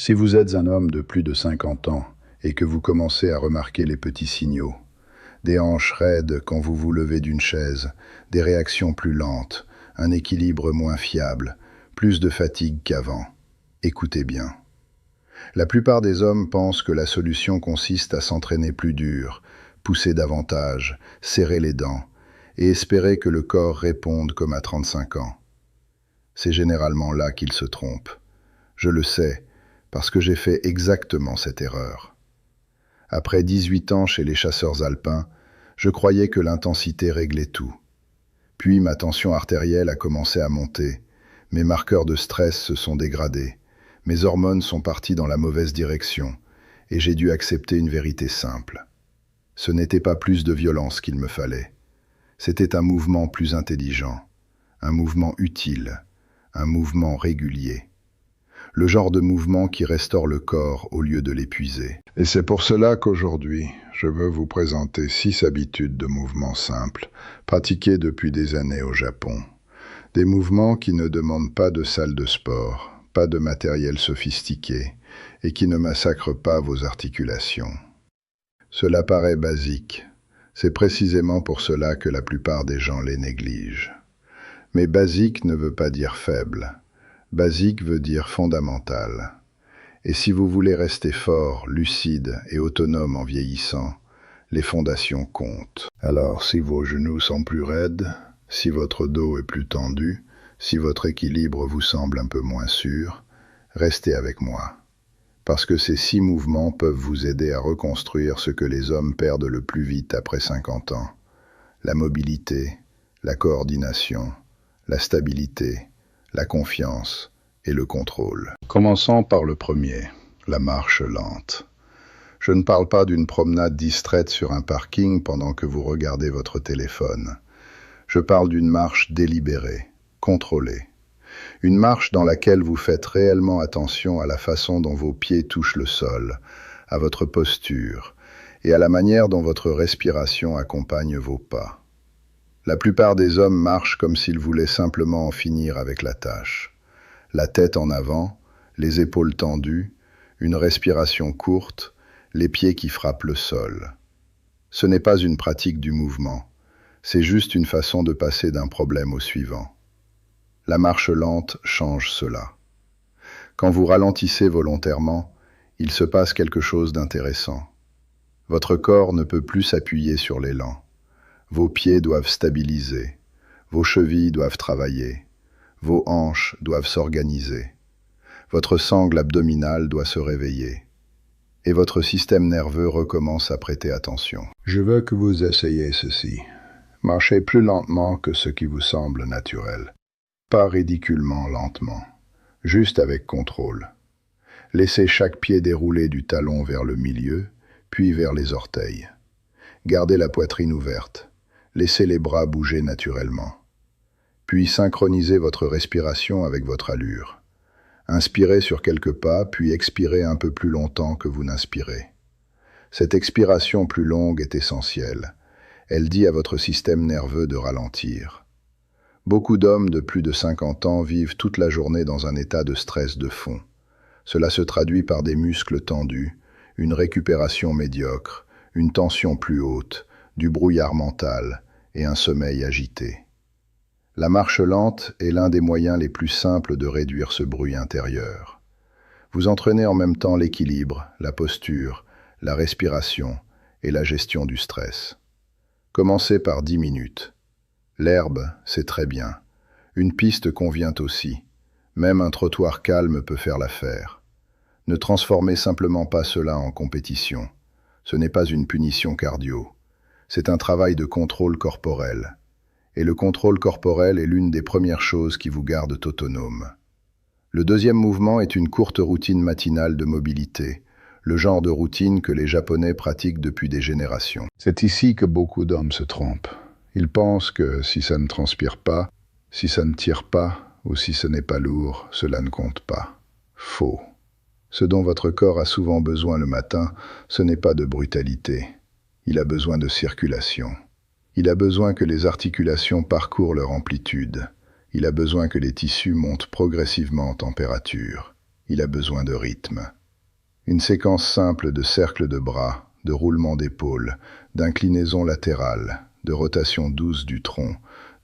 Si vous êtes un homme de plus de 50 ans et que vous commencez à remarquer les petits signaux, des hanches raides quand vous vous levez d'une chaise, des réactions plus lentes, un équilibre moins fiable, plus de fatigue qu'avant, écoutez bien. La plupart des hommes pensent que la solution consiste à s'entraîner plus dur, pousser davantage, serrer les dents et espérer que le corps réponde comme à 35 ans. C'est généralement là qu'ils se trompent. Je le sais, parce que j'ai fait exactement cette erreur. Après 18 ans chez les chasseurs alpins, je croyais que l'intensité réglait tout. Puis ma tension artérielle a commencé à monter, mes marqueurs de stress se sont dégradés, mes hormones sont parties dans la mauvaise direction, et j'ai dû accepter une vérité simple. Ce n'était pas plus de violence qu'il me fallait. C'était un mouvement plus intelligent, un mouvement utile, un mouvement régulier. Le genre de mouvement qui restaure le corps au lieu de l'épuiser. Et c'est pour cela qu'aujourd'hui, je veux vous présenter 6 habitudes de mouvement simples, pratiquées depuis des années au Japon. Des mouvements qui ne demandent pas de salle de sport, pas de matériel sophistiqué, et qui ne massacrent pas vos articulations. Cela paraît basique. C'est précisément pour cela que la plupart des gens les négligent. Mais basique ne veut pas dire faible. Basique veut dire fondamental. Et si vous voulez rester fort, lucide et autonome en vieillissant, les fondations comptent. Alors, si vos genoux sont plus raides, si votre dos est plus tendu, si votre équilibre vous semble un peu moins sûr, restez avec moi. Parce que ces 6 mouvements peuvent vous aider à reconstruire ce que les hommes perdent le plus vite après 50 ans. La mobilité, la coordination, la stabilité, la confiance et le contrôle. Commençons par le premier, la marche lente. Je ne parle pas d'une promenade distraite sur un parking pendant que vous regardez votre téléphone. Je parle d'une marche délibérée, contrôlée. Une marche dans laquelle vous faites réellement attention à la façon dont vos pieds touchent le sol, à votre posture et à la manière dont votre respiration accompagne vos pas. La plupart des hommes marchent comme s'ils voulaient simplement en finir avec la tâche. La tête en avant, les épaules tendues, une respiration courte, les pieds qui frappent le sol. Ce n'est pas une pratique du mouvement, c'est juste une façon de passer d'un problème au suivant. La marche lente change cela. Quand vous ralentissez volontairement, il se passe quelque chose d'intéressant. Votre corps ne peut plus s'appuyer sur l'élan. Vos pieds doivent stabiliser, vos chevilles doivent travailler, vos hanches doivent s'organiser, votre sangle abdominale doit se réveiller, et votre système nerveux recommence à prêter attention. Je veux que vous essayiez ceci. Marchez plus lentement que ce qui vous semble naturel. Pas ridiculement lentement, juste avec contrôle. Laissez chaque pied dérouler du talon vers le milieu, puis vers les orteils. Gardez la poitrine ouverte. Laissez les bras bouger naturellement. Puis synchronisez votre respiration avec votre allure. Inspirez sur quelques pas, puis expirez un peu plus longtemps que vous n'inspirez. Cette expiration plus longue est essentielle. Elle dit à votre système nerveux de ralentir. Beaucoup d'hommes de plus de 50 ans vivent toute la journée dans un état de stress de fond. Cela se traduit par des muscles tendus, une récupération médiocre, une tension plus haute, du brouillard mental et un sommeil agité. La marche lente est l'un des moyens les plus simples de réduire ce bruit intérieur. Vous entraînez en même temps l'équilibre, la posture, la respiration et la gestion du stress. Commencez par 10 minutes. L'herbe, c'est très bien. Une piste convient aussi. Même un trottoir calme peut faire l'affaire. Ne transformez simplement pas cela en compétition. Ce n'est pas une punition cardio. C'est un travail de contrôle corporel. Et le contrôle corporel est l'une des premières choses qui vous gardent autonome. Le deuxième mouvement est une courte routine matinale de mobilité, le genre de routine que les Japonais pratiquent depuis des générations. C'est ici que beaucoup d'hommes se trompent. Ils pensent que si ça ne transpire pas, si ça ne tire pas, ou si ce n'est pas lourd, cela ne compte pas. Faux. Ce dont votre corps a souvent besoin le matin, ce n'est pas de brutalité. Il a besoin de circulation. Il a besoin que les articulations parcourent leur amplitude. Il a besoin que les tissus montent progressivement en température. il a besoin de rythme. Une séquence simple de cercles de bras, de roulements d'épaules, d'inclinaisons latérales, de rotation douce du tronc,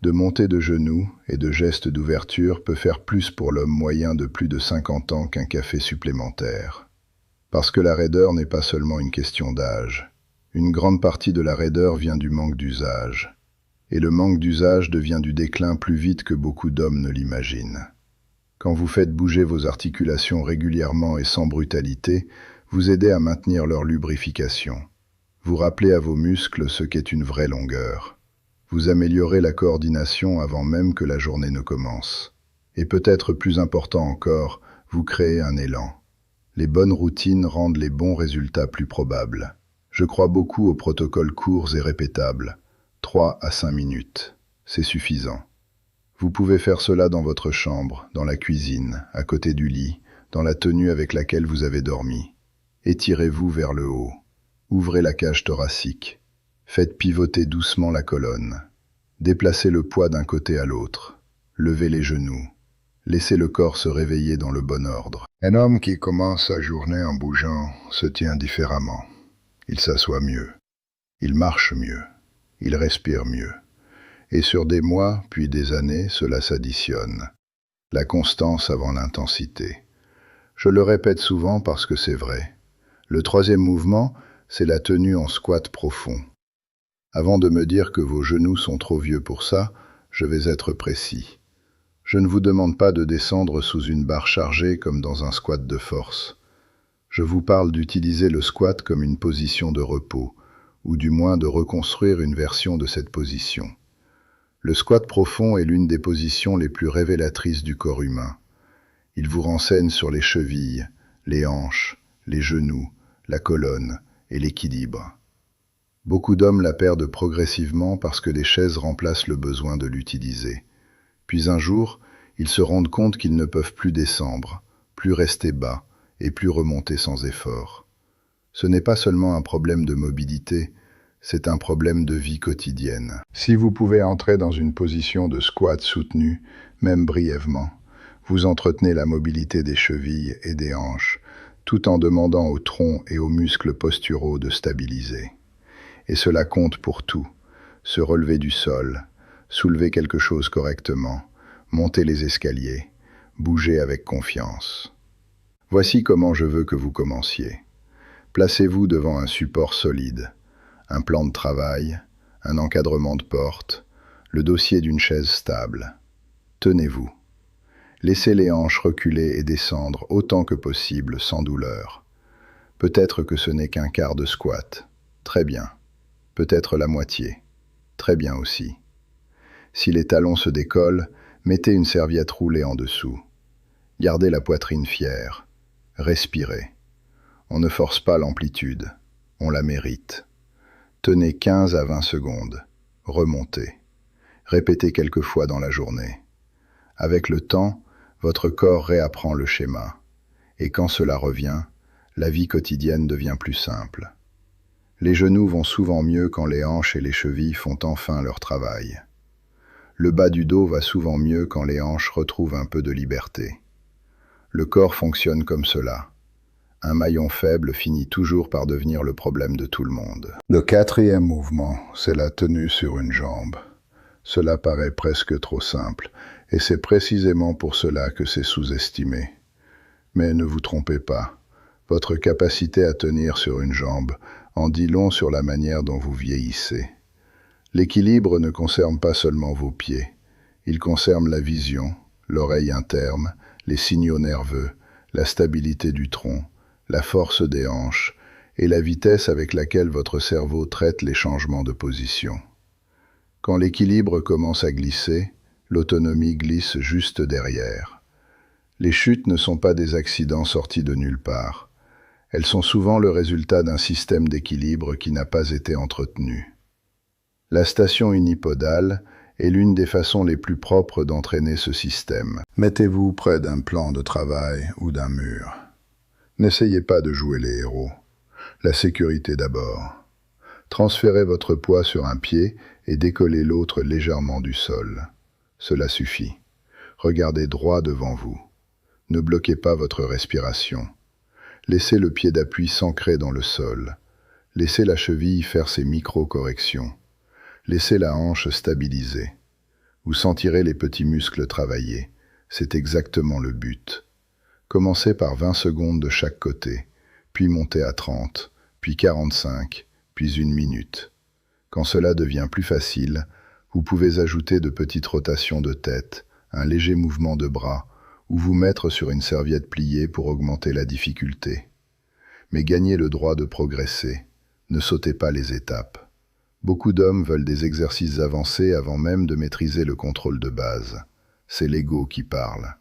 de montée de genoux et de gestes d'ouverture peut faire plus pour l'homme moyen de plus de 50 ans qu'un café supplémentaire. Parce que la raideur n'est pas seulement une question d'âge. Une grande partie de la raideur vient du manque d'usage. Et le manque d'usage devient du déclin plus vite que beaucoup d'hommes ne l'imaginent. Quand vous faites bouger vos articulations régulièrement et sans brutalité, vous aidez à maintenir leur lubrification. Vous rappelez à vos muscles ce qu'est une vraie longueur. Vous améliorez la coordination avant même que la journée ne commence. Et peut-être plus important encore, vous créez un élan. Les bonnes routines rendent les bons résultats plus probables. Je crois beaucoup aux protocoles courts et répétables. 3 à 5 minutes. C'est suffisant. Vous pouvez faire cela dans votre chambre, dans la cuisine, à côté du lit, dans la tenue avec laquelle vous avez dormi. Étirez-vous vers le haut. Ouvrez la cage thoracique. Faites pivoter doucement la colonne. Déplacez le poids d'un côté à l'autre. Levez les genoux. Laissez le corps se réveiller dans le bon ordre. Un homme qui commence sa journée en bougeant se tient différemment. Il s'assoit mieux. Il marche mieux. Il respire mieux. Et sur des mois, puis des années, cela s'additionne. La constance avant l'intensité. Je le répète souvent parce que c'est vrai. Le troisième mouvement, c'est la tenue en squat profond. Avant de me dire que vos genoux sont trop vieux pour ça, je vais être précis. Je ne vous demande pas de descendre sous une barre chargée comme dans un squat de force. Je vous parle d'utiliser le squat comme une position de repos, ou du moins de reconstruire une version de cette position. Le squat profond est l'une des positions les plus révélatrices du corps humain. Il vous renseigne sur les chevilles, les hanches, les genoux, la colonne et l'équilibre. Beaucoup d'hommes la perdent progressivement parce que les chaises remplacent le besoin de l'utiliser. Puis un jour, ils se rendent compte qu'ils ne peuvent plus descendre, plus rester bas et plus remonter sans effort. Ce n'est pas seulement un problème de mobilité, c'est un problème de vie quotidienne. Si vous pouvez entrer dans une position de squat soutenu, même brièvement, vous entretenez la mobilité des chevilles et des hanches, tout en demandant au tronc et aux muscles posturaux de stabiliser. Et cela compte pour tout. Se relever du sol, soulever quelque chose correctement, monter les escaliers, bouger avec confiance. Voici comment je veux que vous commenciez. Placez-vous devant un support solide, un plan de travail, un encadrement de porte, le dossier d'une chaise stable. Tenez-vous. Laissez les hanches reculer et descendre autant que possible sans douleur. Peut-être que ce n'est qu'un quart de squat. Très bien. Peut-être la moitié. Très bien aussi. Si les talons se décollent, mettez une serviette roulée en dessous. Gardez la poitrine fière. Respirez. On ne force pas l'amplitude. On la mérite. Tenez 15 à 20 secondes. Remontez. Répétez quelques fois dans la journée. Avec le temps, votre corps réapprend le schéma. Et quand cela revient, la vie quotidienne devient plus simple. Les genoux vont souvent mieux quand les hanches et les chevilles font enfin leur travail. Le bas du dos va souvent mieux quand les hanches retrouvent un peu de liberté. Le corps fonctionne comme cela. Un maillon faible finit toujours par devenir le problème de tout le monde. Le quatrième mouvement, c'est la tenue sur une jambe. Cela paraît presque trop simple, et c'est précisément pour cela que c'est sous-estimé. Mais ne vous trompez pas, votre capacité à tenir sur une jambe en dit long sur la manière dont vous vieillissez. L'équilibre ne concerne pas seulement vos pieds, il concerne la vision, l'oreille interne, les signaux nerveux, la stabilité du tronc, la force des hanches et la vitesse avec laquelle votre cerveau traite les changements de position. Quand l'équilibre commence à glisser, l'autonomie glisse juste derrière. Les chutes ne sont pas des accidents sortis de nulle part. Elles sont souvent le résultat d'un système d'équilibre qui n'a pas été entretenu. La station unipodale est l'une des façons les plus propres d'entraîner ce système. Mettez-vous près d'un plan de travail ou d'un mur. N'essayez pas de jouer les héros. La sécurité d'abord. Transférez votre poids sur un pied et décollez l'autre légèrement du sol. Cela suffit. Regardez droit devant vous. Ne bloquez pas votre respiration. Laissez le pied d'appui s'ancrer dans le sol. Laissez la cheville faire ses micro-corrections. Laissez la hanche stabiliser. Vous sentirez les petits muscles travailler. C'est exactement le but. Commencez par 20 secondes de chaque côté, puis montez à 30, puis 45, puis 1 minute. Quand cela devient plus facile, vous pouvez ajouter de petites rotations de tête, un léger mouvement de bras, ou vous mettre sur une serviette pliée pour augmenter la difficulté. Mais gagnez le droit de progresser. Ne sautez pas les étapes. Beaucoup d'hommes veulent des exercices avancés avant même de maîtriser le contrôle de base. C'est l'ego qui parle.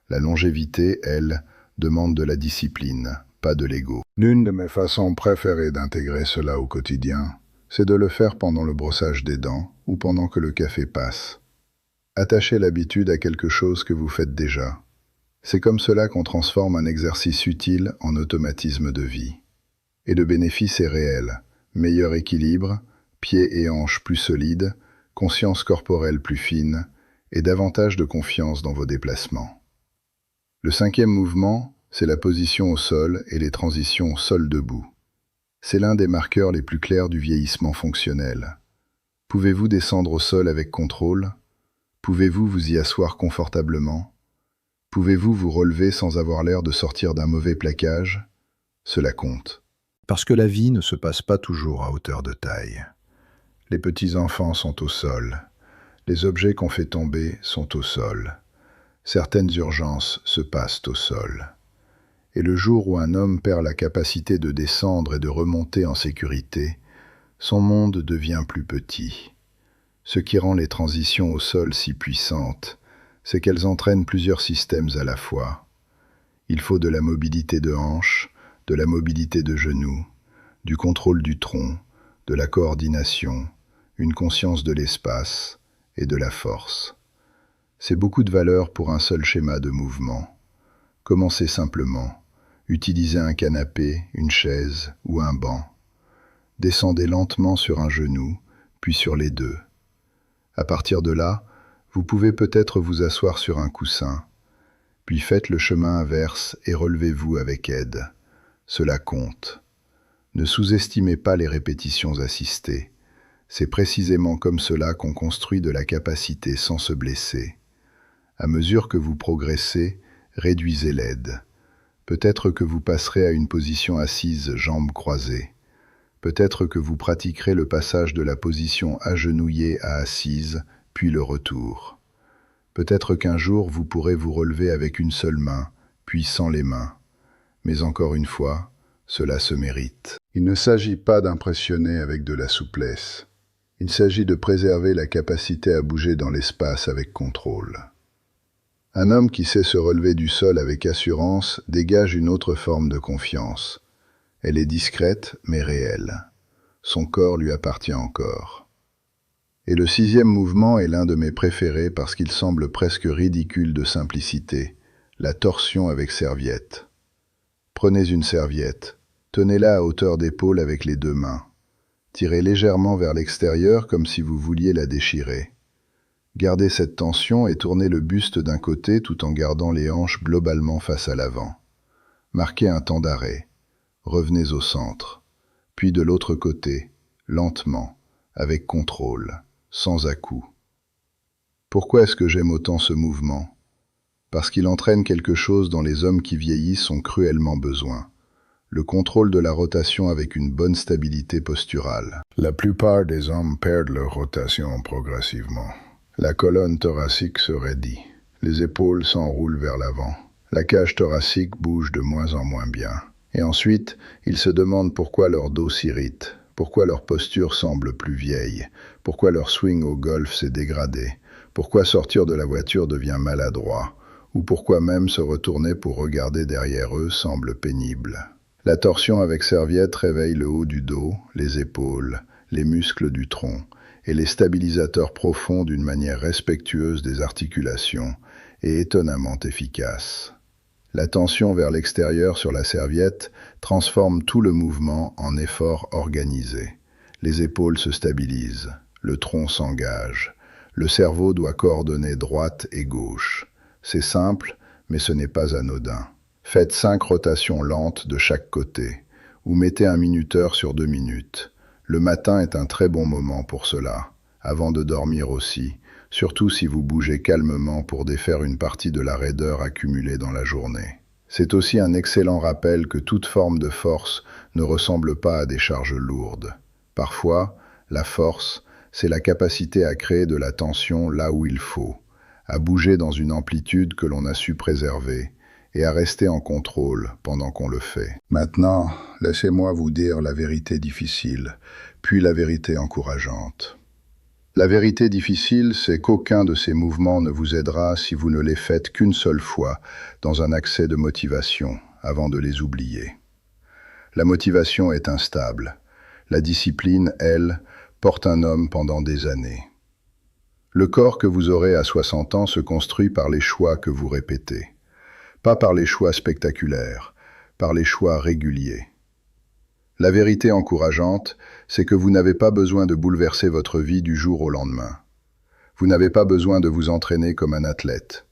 La longévité, elle, demande de la discipline, pas de l'ego. L'une de mes façons préférées d'intégrer cela au quotidien, c'est de le faire pendant le brossage des dents ou pendant que le café passe. Attachez l'habitude à quelque chose que vous faites déjà. C'est comme cela qu'on transforme un exercice utile en automatisme de vie. Et le bénéfice est réel. Meilleur équilibre, pieds et hanches plus solides, conscience corporelle plus fine et davantage de confiance dans vos déplacements. Le 5e mouvement, c'est la position au sol et les transitions sol debout. C'est l'un des marqueurs les plus clairs du vieillissement fonctionnel. Pouvez-vous descendre au sol avec contrôle? Pouvez-vous vous y asseoir confortablement? Pouvez-vous vous relever sans avoir l'air de sortir d'un mauvais plaquage? Cela compte. Parce que la vie ne se passe pas toujours à hauteur de taille. Les petits-enfants sont au sol. Les objets qu'on fait tomber sont au sol. Certaines urgences se passent au sol. Et le jour où un homme perd la capacité de descendre et de remonter en sécurité, son monde devient plus petit. Ce qui rend les transitions au sol si puissantes, c'est qu'elles entraînent plusieurs systèmes à la fois. Il faut de la mobilité de hanches, de la mobilité de genoux, du contrôle du tronc, de la coordination, une conscience de l'espace et de la force. C'est beaucoup de valeur pour un seul schéma de mouvement. Commencez simplement. Utilisez un canapé, une chaise ou un banc. Descendez lentement sur un genou, puis sur les deux. À partir de là, vous pouvez peut-être vous asseoir sur un coussin, puis faites le chemin inverse et relevez-vous avec aide. Cela compte. Ne sous-estimez pas les répétitions assistées. C'est précisément comme cela qu'on construit de la capacité sans se blesser. À mesure que vous progressez, réduisez l'aide. Peut-être que vous passerez à une position assise, jambes croisées. Peut-être que vous pratiquerez le passage de la position agenouillée à assise, puis le retour. Peut-être qu'un jour vous pourrez vous relever avec une seule main, puis sans les mains. Mais encore une fois, cela se mérite. Il ne s'agit pas d'impressionner avec de la souplesse. Il s'agit de préserver la capacité à bouger dans l'espace avec contrôle. Un homme qui sait se relever du sol avec assurance dégage une autre forme de confiance. Elle est discrète, mais réelle. Son corps lui appartient encore. Et le 6e mouvement est l'un de mes préférés parce qu'il semble presque ridicule de simplicité, la torsion avec serviette. Prenez une serviette, tenez-la à hauteur d'épaule avec les 2 mains. Tirez légèrement vers l'extérieur comme si vous vouliez la déchirer. Gardez cette tension et tournez le buste d'un côté tout en gardant les hanches globalement face à l'avant. Marquez un temps d'arrêt. Revenez au centre. Puis de l'autre côté, lentement, avec contrôle, sans à-coups. Pourquoi est-ce que j'aime autant ce mouvement? Parce qu'il entraîne quelque chose dont les hommes qui vieillissent ont cruellement besoin. Le contrôle de la rotation avec une bonne stabilité posturale. La plupart des hommes perdent leur rotation progressivement. La colonne thoracique se raidit. Les épaules s'enroulent vers l'avant. La cage thoracique bouge de moins en moins bien. Et ensuite, ils se demandent pourquoi leur dos s'irrite, pourquoi leur posture semble plus vieille, pourquoi leur swing au golf s'est dégradé, pourquoi sortir de la voiture devient maladroit, ou pourquoi même se retourner pour regarder derrière eux semble pénible. La torsion avec serviette réveille le haut du dos, les épaules, les muscles du tronc et les stabilisateurs profonds d'une manière respectueuse des articulations et étonnamment efficace. La tension vers l'extérieur sur la serviette transforme tout le mouvement en effort organisé. Les épaules se stabilisent, le tronc s'engage, le cerveau doit coordonner droite et gauche. C'est simple, mais ce n'est pas anodin. Faites 5 rotations lentes de chaque côté, ou mettez un minuteur sur 2 minutes. Le matin est un très bon moment pour cela, avant de dormir aussi, surtout si vous bougez calmement pour défaire une partie de la raideur accumulée dans la journée. C'est aussi un excellent rappel que toute forme de force ne ressemble pas à des charges lourdes. Parfois, la force, c'est la capacité à créer de la tension là où il faut, à bouger dans une amplitude que l'on a su préserver et à rester en contrôle pendant qu'on le fait. Maintenant, laissez-moi vous dire la vérité difficile, puis la vérité encourageante. La vérité difficile, c'est qu'aucun de ces mouvements ne vous aidera si vous ne les faites qu'une seule fois dans un accès de motivation, avant de les oublier. La motivation est instable. La discipline, elle, porte un homme pendant des années. Le corps que vous aurez à 60 ans se construit par les choix que vous répétez. Pas par les choix spectaculaires, par les choix réguliers. La vérité encourageante, c'est que vous n'avez pas besoin de bouleverser votre vie du jour au lendemain. Vous n'avez pas besoin de vous entraîner comme un athlète.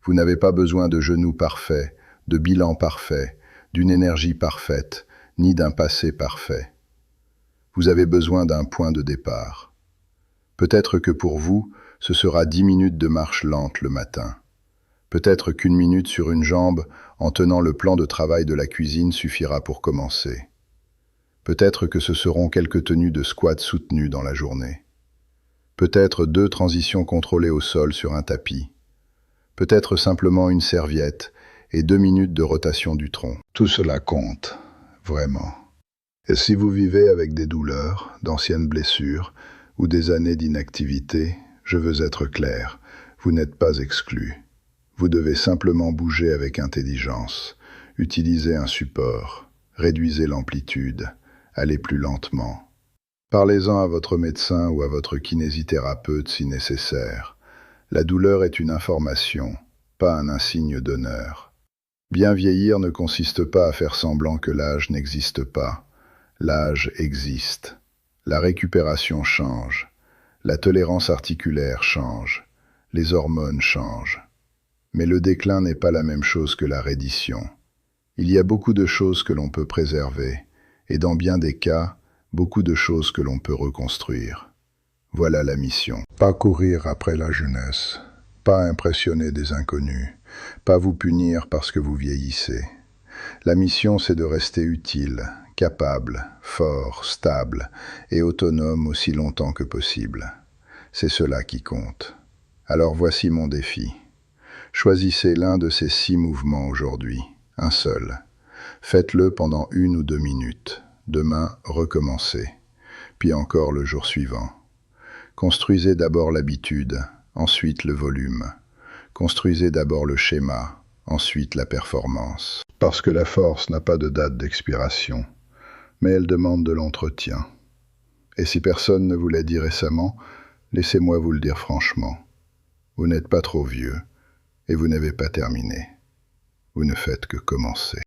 Vous n'avez pas besoin de genoux parfaits, de bilan parfait, d'une énergie parfaite, ni d'un passé parfait. Vous avez besoin d'un point de départ. Peut-être que pour vous, ce sera 10 minutes de marche lente le matin. Peut-être qu'une minute sur une jambe, en tenant le plan de travail de la cuisine, suffira pour commencer. Peut-être que ce seront quelques tenues de squat soutenues dans la journée. Peut-être 2 transitions contrôlées au sol sur un tapis. Peut-être simplement une serviette et 2 minutes de rotation du tronc. Tout cela compte, vraiment. Et si vous vivez avec des douleurs, d'anciennes blessures ou des années d'inactivité, je veux être clair, vous n'êtes pas exclu. Vous devez simplement bouger avec intelligence, utiliser un support, réduisez l'amplitude, allez plus lentement. Parlez-en à votre médecin ou à votre kinésithérapeute si nécessaire. La douleur est une information, pas un insigne d'honneur. Bien vieillir ne consiste pas à faire semblant que l'âge n'existe pas. L'âge existe. La récupération change. La tolérance articulaire change. Les hormones changent. Mais le déclin n'est pas la même chose que la reddition. Il y a beaucoup de choses que l'on peut préserver, et dans bien des cas, beaucoup de choses que l'on peut reconstruire. Voilà la mission. Pas courir après la jeunesse, pas impressionner des inconnus, pas vous punir parce que vous vieillissez. La mission, c'est de rester utile, capable, fort, stable et autonome aussi longtemps que possible. C'est cela qui compte. Alors voici mon défi. Choisissez l'un de ces 6 mouvements aujourd'hui, un seul. Faites-le pendant 1 ou 2 minutes. Demain, recommencez. Puis encore le jour suivant. Construisez d'abord l'habitude, ensuite le volume. Construisez d'abord le schéma, ensuite la performance. Parce que la force n'a pas de date d'expiration, mais elle demande de l'entretien. Et si personne ne vous l'a dit récemment, laissez-moi vous le dire franchement. Vous n'êtes pas trop vieux, et vous n'avez pas terminé. Vous ne faites que commencer.